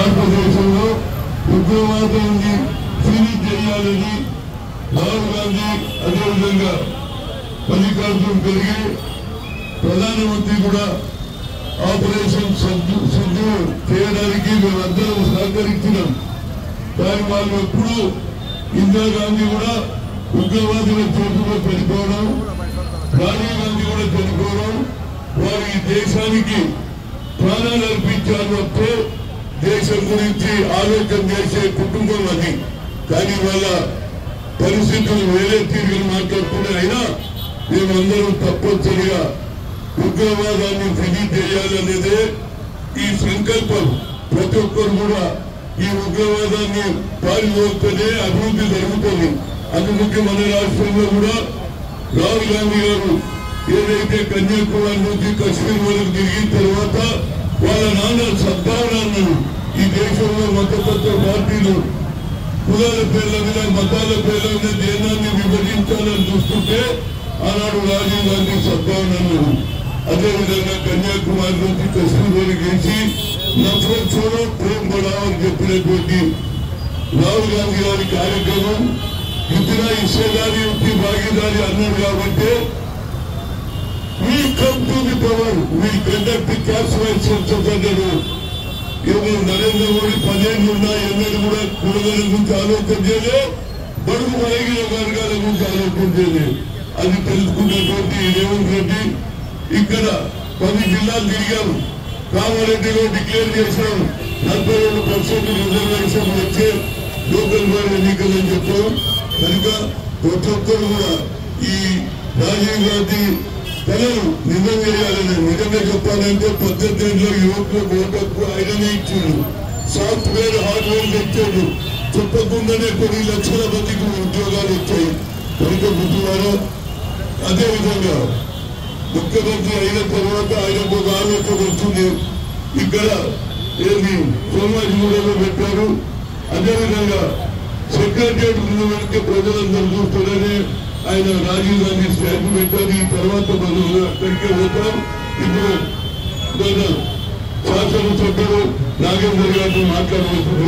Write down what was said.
భారతదేశంలో ఉగ్రవాదాన్ని ఫినిష్ చేయాలని రాహుల్ గాంధీ అదేవిధంగా మల్లికార్జున్ ఖర్గే ప్రధానమంత్రి కూడా ఆపరేషన్ సింధు చేయడానికి మేమందరం సహకరించినాం. కానీ వాళ్ళు ఎప్పుడు ఇందిరాగాంధీ కూడా ఉగ్రవాదుల చేతుల్లో చనిపోవడం, రాజీవ్ గాంధీ కూడా చనిపోవడం, వారు ఈ దేశానికి ప్రాణాలు అర్పించారు అంటే దేశం గురించి ఆలోచన చేసే కుటుంబం అది. కానీ వాళ్ళ పరిస్థితులు వేరే తీరుగా మాట్లాడుతున్నాయి. అయినా మేమందరం తప్పనిసరిగా ఉగ్రవాదాన్ని ఫినిష్ చేయాలనేదే ఈ సంకల్పం. ప్రతి ఒక్కరు కూడా ఈ ఉగ్రవాదాన్ని పారిపోతేనే అభివృద్ధి జరుగుతుంది. అందుకే మన రాష్ట్రంలో కూడా రాహుల్ గాంధీ గారు ఏదైతే కన్యాకుమారి నుంచి కశ్మీర్ వరకు తిరిగిన తర్వాత వాళ్ళ నాన్న సద్భావనను ఈ దేశంలో మతతత్వ పార్టీలు కులాల పేర్ల మీద మతాల పేర్ల మీద దేశాన్ని విభజించాలని చూస్తుంటే ఆనాడు రాజీవ్ గాంధీ సద్భావనను అదేవిధంగా కన్యాకుమారి నుంచి కశ్మీర్ వరకు వేసి నఫరత్ छोड़ो ప్రేమ్ बढ़ाओ అని చెప్పినటువంటి రాహుల్ గాంధీ గారి కార్యక్రమం ఇతర హిస్సేదారి ఉత్తి భాగీదారి అన్నాడు. కాబట్టి we come to the power, we conduct the caste rights అన్నాడు. ఎవరు నరేంద్ర మోడీ 10 ఏళ్ళు ఉన్నా ఎన్నడూ కూడా కులగల గురించి ఆలోచన చేయలే, బడుగు బలహీన వర్గాల గురించి ఆలోచన చేయలే. అది తెలుసుకున్నటువంటి రేవంత్ రెడ్డి ఇక్కడ 10 జిల్లాలు తిరిగారు. కామారెడ్డిలో డిక్లేర్ చేశాం 42% రిజర్వేషన్ వచ్చే లోకల్ బాడీ ఎన్నికలు అని చెప్పాం. కనుక ప్రతి ఒక్కరు కూడా ఈ రాజీవ్ గాంధీ కళలు నిజం చేయాలని నిజంగా చెప్పాలంటే 18 ఏళ్ళలో యువకులకు ఓటకు ఆయననే ఇచ్చాడు. సాఫ్ట్వేర్ హార్డ్వేర్ తెచ్చాడు. చెప్పకుండానే కొన్ని లక్షల మందికి ఉద్యోగాలు వచ్చాయి. కనుక బుద్ధివారం అదేవిధంగా ముఖ్యమంత్రి అయిన తర్వాత ఆయనకు ఒక ఆలోచన వచ్చింది. ఇక్కడ ఏది సోమాజిగూడలో పెట్టారు. అదేవిధంగా సెక్రటరియట్ ముందు వెళ్తే ప్రజలందరూ చూస్తారని ఆయన రాజీవ్ గాంధీ స్టాచ్యూ పెట్టారు. ఈ తర్వాత మనం అక్కడికే పోతాం. ఇప్పుడు మన శాసనసభ్యులు నాగేందర్ గారితో మాట్లాడవలసిన